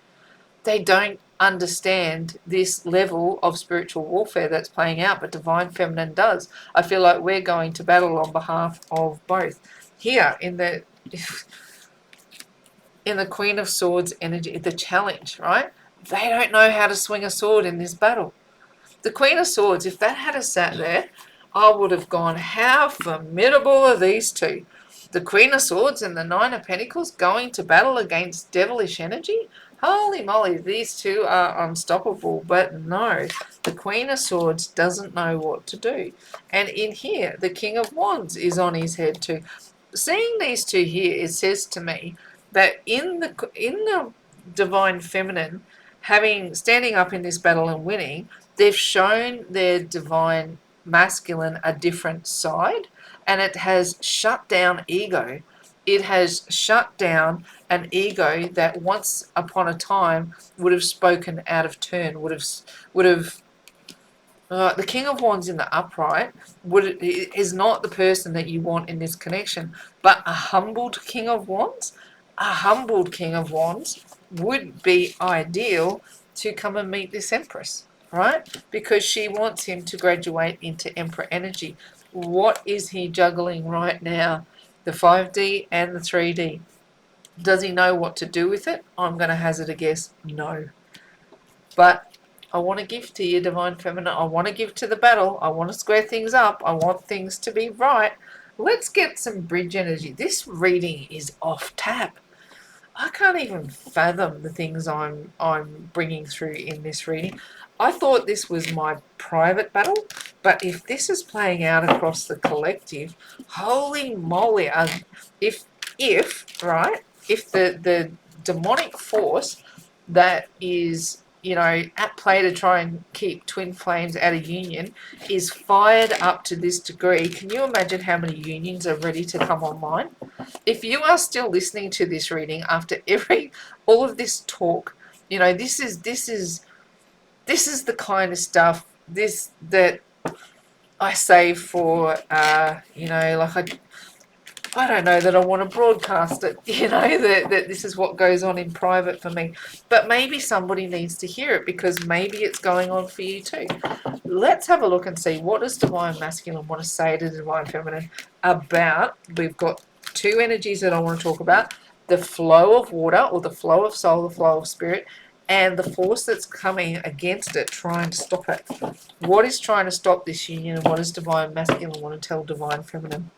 They don't understand this level of spiritual warfare that's playing out, but divine feminine does. I feel like we're going to battle on behalf of both. Here in the Queen of Swords energy, the challenge, right? They don't know how to swing a sword in this battle. The Queen of Swords, if that had sat there, I would have gone, how formidable are these two? The Queen of Swords and the Nine of Pentacles going to battle against devilish energy? Holy moly, these two are unstoppable. But no, the Queen of Swords doesn't know what to do. And in here, the King of Wands is on his head too. Seeing these two here, it says to me that in the divine feminine, standing up in this battle and winning, they've shown their divine masculine a different side, and it has shut down ego. It has shut down an ego that once upon a time would have spoken out of turn, would have the King of Wands in the upright is not the person that you want in this connection, but a humbled King of Wands. A humbled King of Wands would be ideal to come and meet this Empress, right? Because she wants him to graduate into Emperor energy. What is he juggling right now? The 5D and the 3D. Does he know what to do with it? I'm going to hazard a guess, no. But I want to give to you, divine feminine. I want to give to the battle. I want to square things up. I want things to be right. Let's get some bridge energy. This reading is off tap. I can't even fathom the things I'm bringing through in this reading. I thought this was my private battle, but if this is playing out across the collective, holy moly! If the demonic force that is at play to try and keep twin flames out of union is fired up to this degree, can you imagine how many unions are ready to come online? If you are still listening to this reading after all of this talk, this is the kind of stuff that I save for like I don't know that I want to broadcast it, that this is what goes on in private for me. But maybe somebody needs to hear it because maybe it's going on for you too. Let's have a look and see what does Divine Masculine want to say to Divine Feminine about. We've got two energies that I want to talk about: the flow of water, or the flow of soul, the flow of spirit, and the force that's coming against it, trying to stop it. What is trying to stop this union, and what does Divine Masculine want to tell Divine Feminine?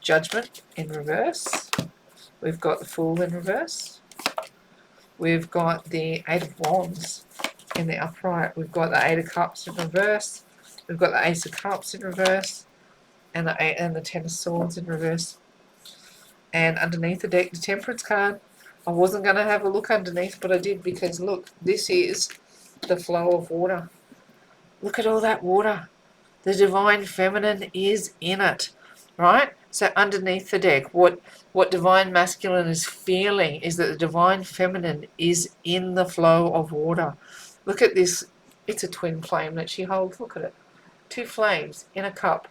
Judgment in reverse. We've got the Fool in reverse. We've got the Eight of Wands in the upright. We've got the Eight of Cups in reverse. We've got the Ace of Cups in reverse, and the Ten of Swords in reverse. And underneath the deck, the Temperance card. I wasn't going to have a look underneath, but I did, because look, this is the flow of water. Look at all that water. The Divine Feminine is in it, right? So underneath the deck, what Divine Masculine is feeling is that the Divine Feminine is in the flow of water. Look at this. It's a twin flame that she holds. Look at it. Two flames in a cup.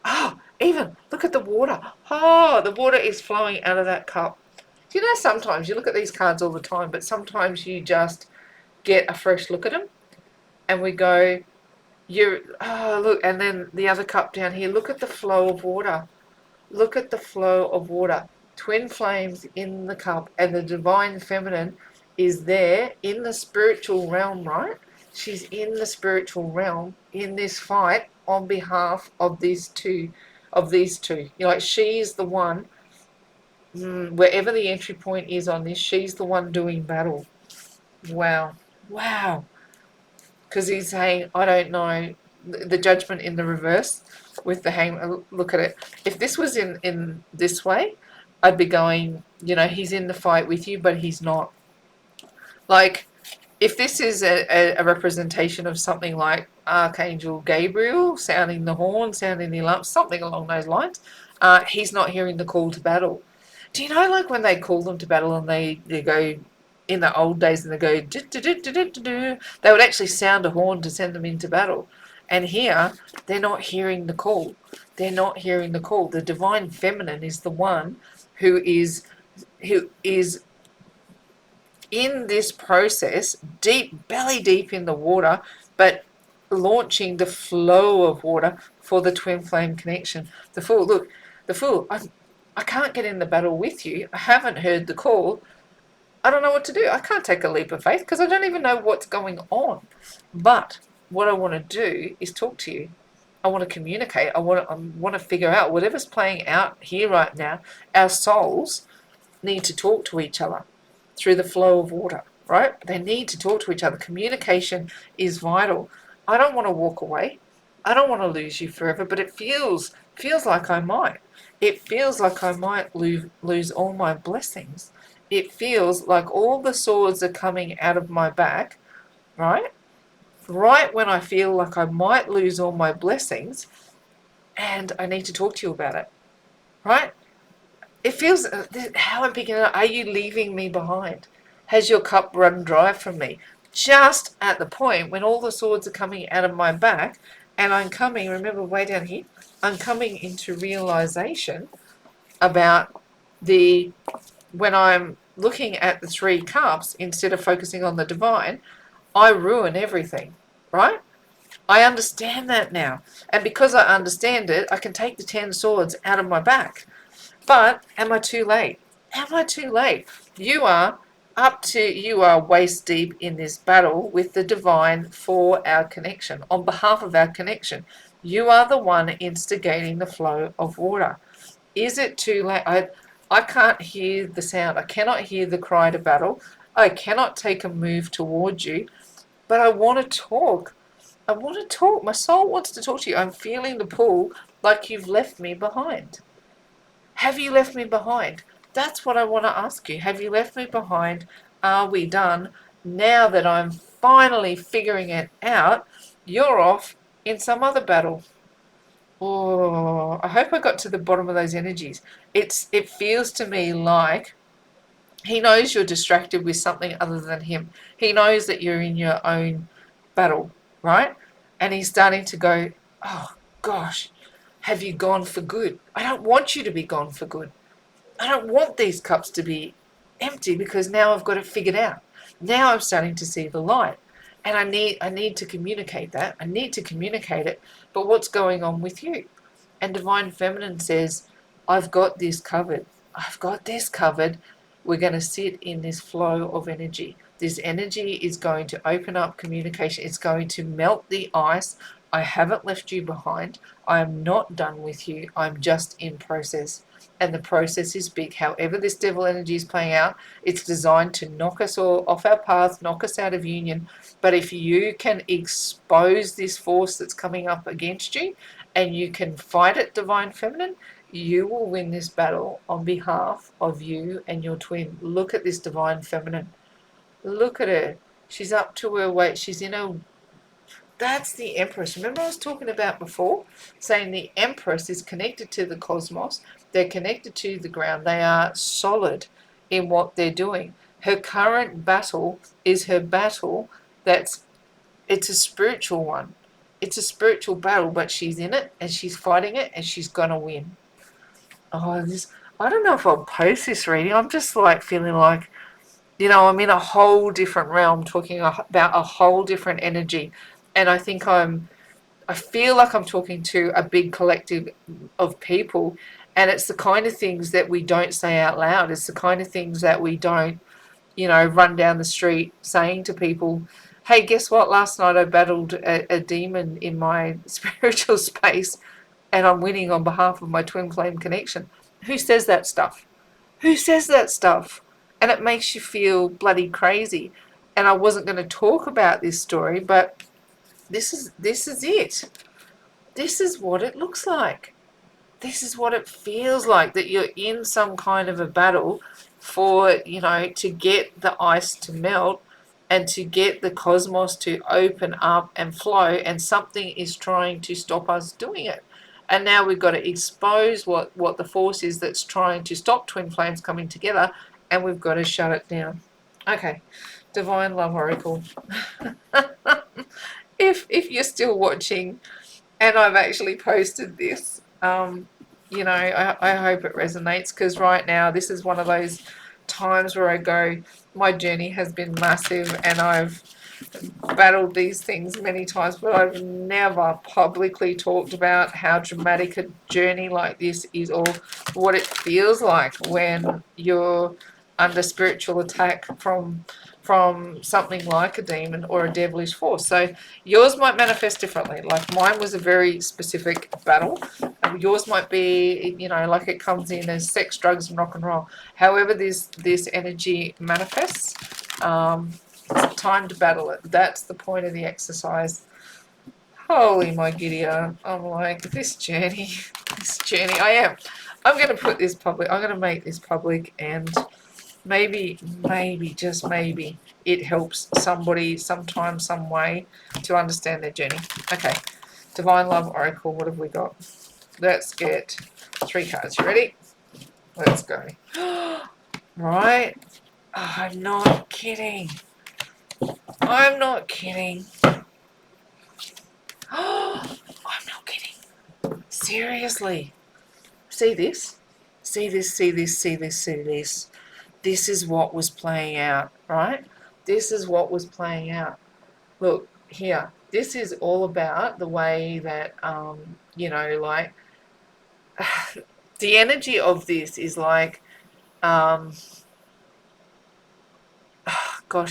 Oh, even look at the water. Oh, the water is flowing out of that cup. Do you know, sometimes you look at these cards all the time, but sometimes you just get a fresh look at them and we go, look, and then the other cup down here, look at the flow of water. Look at the flow of water. Twin flames in the cup, and the Divine Feminine is there in the spiritual realm, right? She's in the spiritual realm in this fight on behalf of these two. Like, she's the one, wherever the entry point is on this, she's the one doing battle. Wow. Wow. Because he's saying, I don't know, the Judgment in the reverse with the hang. Look at it. If this was in this way, I'd be going, he's in the fight with you, but he's not. Like, if this is a representation of something like Archangel Gabriel sounding the horn, sounding the alarm, something along those lines, he's not hearing the call to battle. Do you know, like, when they call them to battle and they go, in the old days, and they go, they would actually sound a horn to send them into battle. And here, they're not hearing the call. They're not hearing the call. The Divine Feminine is the one who is in this process, deep, belly deep in the water, but launching the flow of water for the twin flame connection. The Fool, look, the Fool, I can't get in the battle with you. I haven't heard the call. I don't know what to do. I can't take a leap of faith because I don't even know what's going on. But what I want to do is talk to you. I want to communicate. I want to figure out whatever's playing out here right now. Our souls need to talk to each other through the flow of water, right? They need to talk to each other. Communication is vital. I don't want to walk away. I don't want to lose you forever, but it feels like I might. It feels like I might lose all my blessings. It feels like all the swords are coming out of my back, right? Right when I feel like I might lose all my blessings, and I need to talk to you about it, right? It feels, how I'm picking it up, are you leaving me behind? Has your cup run dry from me? Just at the point when all the swords are coming out of my back, and I'm coming, remember way down here, I'm coming into realization about when I'm looking at the three cups instead of focusing on the divine, I ruin everything, right? I understand that now. And because I understand it, I can take the 10 swords out of my back. But am I too late? Am I too late? You are waist deep in this battle with the divine for our connection, on behalf of our connection. You are the one instigating the flow of water. Is it too late? I can't hear the sound. I cannot hear the cry to battle. I cannot take a move towards you, but I want to talk. I want to talk. My soul wants to talk to you. I'm feeling the pull, like you've left me behind. Have you left me behind? That's what I want to ask you. Have you left me behind? Are we done? Now that I'm finally figuring it out, you're off in some other battle. Oh, I hope I got to the bottom of those energies. It feels to me like he knows you're distracted with something other than him. He knows that you're in your own battle, right? And he's starting to go, oh gosh, Have you gone for good? I don't want you to be gone for good. I don't want these cups to be empty, because now I've got it figured out. Now I'm starting to see the light. And I need to communicate that. I need to communicate it. But what's going on with you? And Divine Feminine says, I've got this covered. I've got this covered. We're going to sit in this flow of energy. This energy is going to open up communication. It's going to melt the ice. I haven't left you behind. I am not done with you. I'm just in process. And the process is big. However, this devil energy is playing out, it's designed to knock us all off our path, knock us out of union. But if you can expose this force that's coming up against you, and you can fight it, Divine Feminine, you will win this battle on behalf of you and your twin. Look at this Divine Feminine. Look at her. She's up to her weight. She's in her... That's the Empress. Remember I was talking about before, saying the Empress is connected to the cosmos. They're connected to the ground. They are solid in what they're doing. Her current battle is her battle it's a spiritual one. It's a spiritual battle, but she's in it and she's fighting it and she's going to win. I don't know if I'll post this reading. I'm just like feeling like, I'm in a whole different realm, talking about a whole different energy. And I feel like I'm talking to a big collective of people, and it's the kind of things that we don't say out loud. It's the kind of things that we don't, run down the street saying to people, hey, guess what? Last night I battled a demon in my spiritual space and I'm winning on behalf of my twin flame connection. Who says that stuff? Who says that stuff? And it makes you feel bloody crazy. And I wasn't going to talk about this story, but this is it. This is what it looks like. This is what it feels like, that you're in some kind of a battle for, to get the ice to melt and to get the cosmos to open up and flow, and something is trying to stop us doing it. And now we've got to expose what the force is that's trying to stop twin flames coming together, and we've got to shut it down. Okay, Divine Love Oracle. If you're still watching, and I've actually posted this, I hope it resonates, because right now this is one of those times where I go, my journey has been massive and I've battled these things many times, but I've never publicly talked about how dramatic a journey like this is, or what it feels like when you're under spiritual attack from something like a demon or a devilish force. So yours might manifest differently. Like mine was a very specific battle. Yours might be, like it comes in as sex, drugs, and rock and roll. However this energy manifests, it's time to battle it. That's the point of the exercise. Holy my Gideon. I'm like, this journey, I'm going to put this public. I'm going to make this public, and maybe, just maybe, it helps somebody sometime, some way, to understand their journey. Okay, Divine Love Oracle, what have we got? Let's get 3 cards. You ready? Let's go. Right? Oh, I'm not kidding. I'm not kidding. I'm not kidding. Seriously. See this? See this, see this, see this, see this. This is what was playing out, right? This is what was playing out. Look, here. This is all about the way that, like, the energy of this is like, gosh,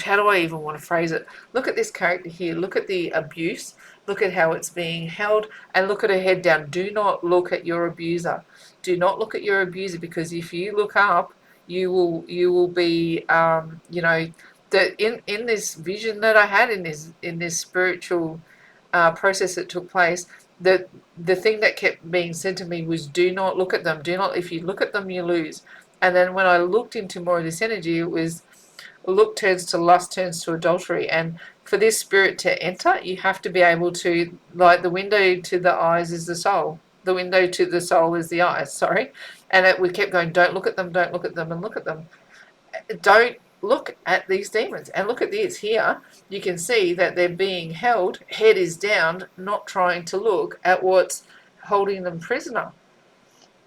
how do I even want to phrase it? Look at this character here. Look at the abuse. Look at how it's being held, and look at her head down. Do not look at your abuser. Do not look at your abuser, because if you look up, you will be, that in this vision that I had, in this spiritual process that took place, the thing that kept being said to me was, do not look at them. Do not. If you look at them, you lose. And then when I looked into more of this energy, it was, look turns to lust, turns to adultery. And for this spirit to enter, you have to be able to, like, the window to the eyes is the soul. The window to the soul is the eyes, sorry. And we kept going, don't look at them, don't look at them, and look at them. Don't look at these demons. And look at this here. You can see that they're being held, head is down, not trying to look at what's holding them prisoner.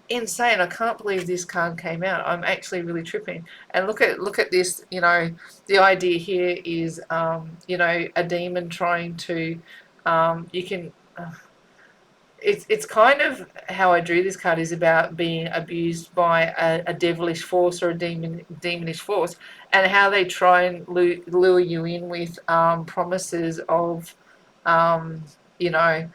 Insane. I can't believe this card came out. I'm actually really tripping. And look at this, the idea here is a demon trying to you can it's kind of how I drew this card is about being abused by a devilish force or a demonish force, and how they try and lure you in with promises of um, you know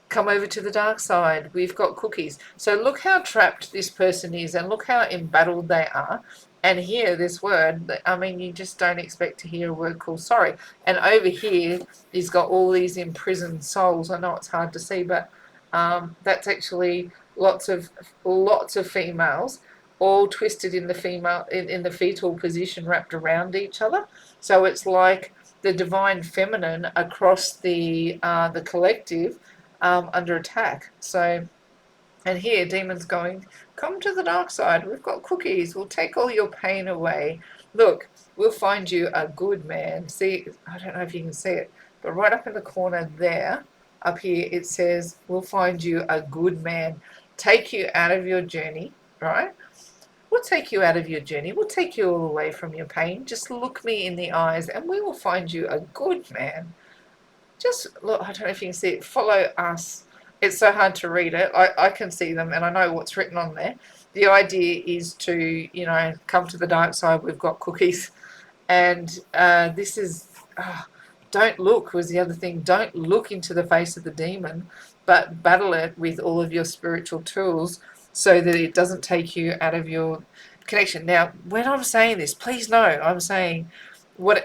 come over to the dark side. We've got cookies. So look how trapped this person is, and look how embattled they are. And hear this word. I mean, you just don't expect to hear a word called sorry. And over here, he's got all these imprisoned souls. I know it's hard to see, but that's actually lots of females, all twisted in the female in the fetal position, wrapped around each other. So it's like the divine feminine across the collective under attack. So, and here, demons going, come to the dark side. We've got cookies. We'll take all your pain away. Look, we'll find you a good man. See, I don't know if you can see it, but right up in the corner there, up here, it says, we'll find you a good man. Take you out of your journey, right? We'll take you out of your journey. We'll take you all away from your pain. Just look me in the eyes and we will find you a good man. Just look, I don't know if you can see it, follow us. It's so hard to read it. I can see them and I know what's written on there. The idea is to, come to the dark side. We've got cookies. And this is, don't look was the other thing. Don't look into the face of the demon, but battle it with all of your spiritual tools so that it doesn't take you out of your connection. Now, when I'm saying this, please know I'm saying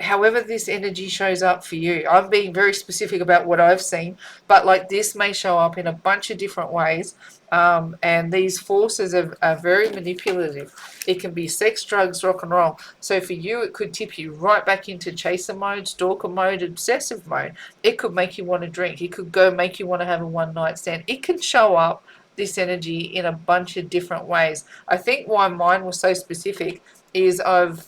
however this energy shows up for you. I'm being very specific about what I've seen, but like this may show up in a bunch of different ways. And these forces are very manipulative. It can be sex, drugs, rock and roll. So for you, it could tip you right back into chaser mode, stalker mode, obsessive mode. It could make you want to drink. It could go make you want to have a one night stand. It can show up, this energy, in a bunch of different ways. I think why mine was so specific is I've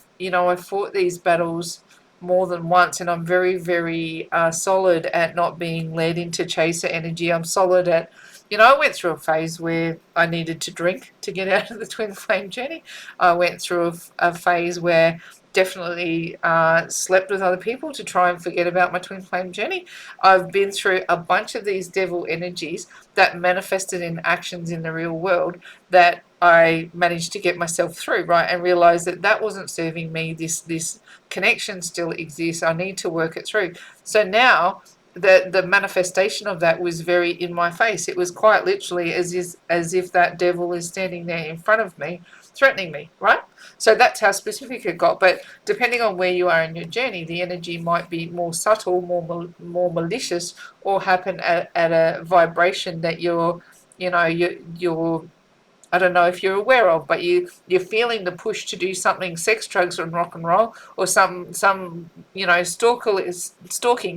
fought these battles more than once, and I'm very, very solid at not being led into chaser energy. I'm solid at, I went through a phase where I needed to drink to get out of the twin flame journey. I went through a phase where definitely slept with other people to try and forget about my twin flame journey. I've been through a bunch of these devil energies that manifested in actions in the real world that I managed to get myself through, right, and realize that that wasn't serving me. This connection still exists. I need to work it through. So now the manifestation of that was very in my face. It was quite literally as if that devil is standing there in front of me, threatening me, right? So that's how specific it got. But depending on where you are in your journey, the energy might be more subtle, more malicious, or happen at a vibration that you're I don't know if you're aware of, but you're feeling the push to do something, sex, drugs, and rock and roll, or some stalking,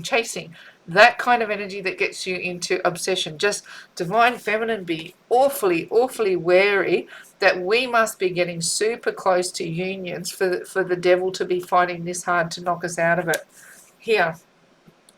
chasing, that kind of energy that gets you into obsession. Just divine feminine, be awfully, awfully wary that we must be getting super close to unions for the devil to be fighting this hard to knock us out of it. Here,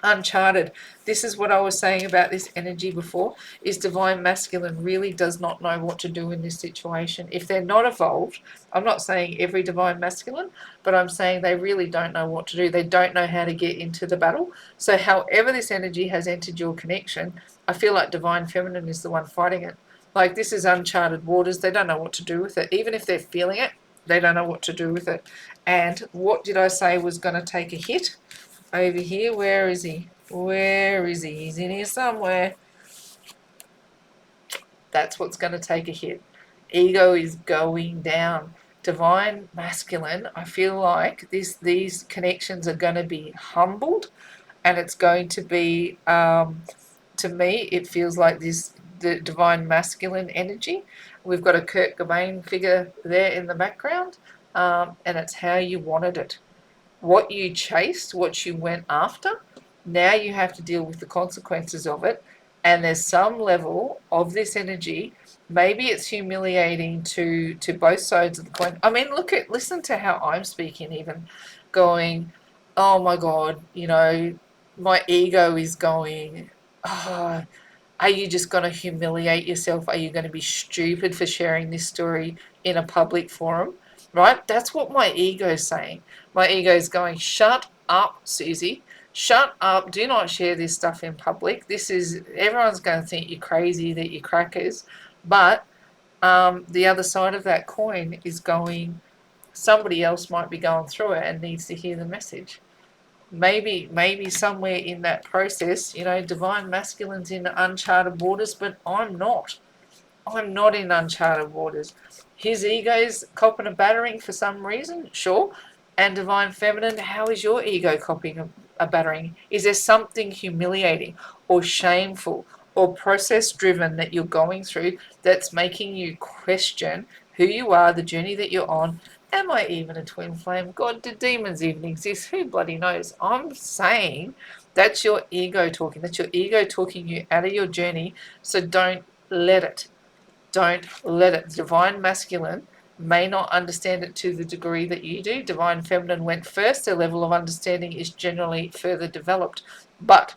uncharted. This is what I was saying about this energy before, is divine masculine really does not know what to do in this situation. If they're not evolved, I'm not saying every divine masculine, but I'm saying they really don't know what to do. They don't know how to get into the battle. So however this energy has entered your connection, I feel like divine feminine is the one fighting it. Like, this is uncharted waters. They don't know what to do with it. Even if they're feeling it, they don't know what to do with it. And what did I say was going to take a hit? Over here, where is he? Where is he? He's in here somewhere. That's what's going to take a hit. Ego is going down. Divine masculine, I feel like these connections are going to be humbled, and it's going to be, to me, it feels like the divine masculine energy. We've got a Kurt Cobain figure there in the background, and it's how you wanted it. What you chased, what you went after, now you have to deal with the consequences of it. And there's some level of this energy. Maybe it's humiliating to both sides of the coin. I mean, listen to how I'm speaking, even going, oh my God, my ego is going, oh, Are you just going to humiliate yourself? Are you going to be stupid for sharing this story in a public forum? Right? That's what my ego is saying. My ego is going, shut up, Susie. Shut up. Do not share this stuff in public. This is, everyone's going to think you're crazy, that you're crackers. But the other side of that coin is going, somebody else might be going through it and needs to hear the message. Maybe somewhere in that process, divine masculine's in uncharted waters, but I'm not. I'm not in uncharted waters. His ego's copping a battering for some reason, sure. And divine feminine, how is your ego copying a battering? Is there something humiliating or shameful or process driven that you're going through that's making you question who you are, the journey that you're on? Am I even a twin flame? God, do demons even exist? Who bloody knows? I'm saying that's your ego talking. That's your ego talking you out of your journey. So don't let it. Don't let it. Divine masculine may not understand it to the degree that you do. Divine feminine went first. Their level of understanding is generally further developed. But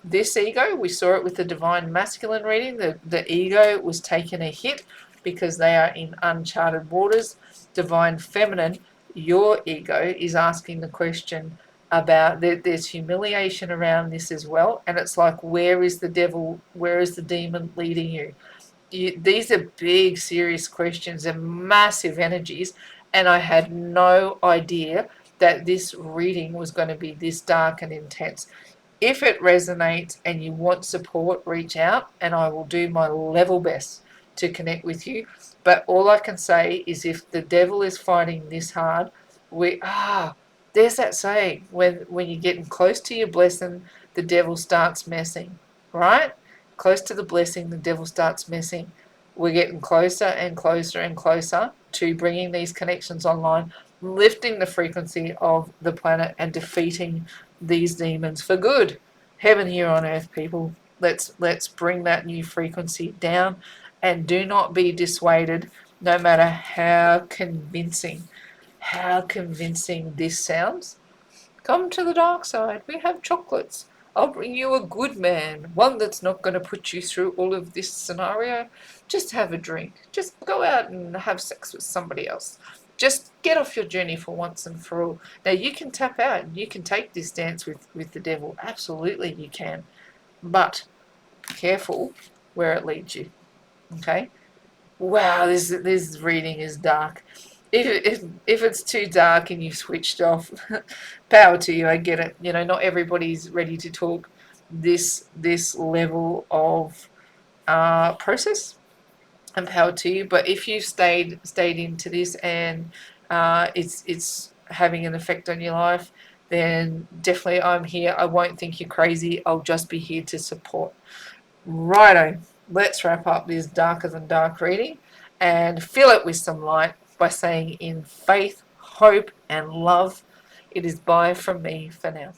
this ego, we saw it with the divine masculine reading, the ego was taking a hit because they are in uncharted waters. Divine feminine, your ego is asking the question about, there's humiliation around this as well. And it's like, where is the devil? Where is the demon leading you? These are big, serious questions and massive energies, and I had no idea that this reading was going to be this dark and intense. If it resonates and you want support, reach out and I will do my level best to connect with you. But all I can say is, if the devil is fighting this hard, there's that saying, when you're getting close to your blessing, the devil starts messing, right? Close to the blessing, the devil starts messing. We're getting closer and closer and closer to bringing these connections online, lifting the frequency of the planet and defeating these demons for good. Heaven here on earth, people. Let's bring that new frequency down, and do not be dissuaded, no matter how convincing this sounds. Come to the dark side. We have chocolates. I'll bring you a good man, one that's not going to put you through all of this scenario. Just have a drink. Just go out and have sex with somebody else. Just get off your journey for once and for all. Now, you can tap out. You can take this dance with the devil. Absolutely, you can. But careful where it leads you. Okay? Wow, this reading is dark. If it's too dark and you've switched off, power to you. I get it. Not everybody's ready to talk this level of process, and power to you. But if you've stayed into this, and it's having an effect on your life, then definitely I'm here. I won't think you're crazy. I'll just be here to support. Righto, let's wrap up this darker than dark reading and fill it with some light by saying, in faith, hope, and love, it is bye from me for now.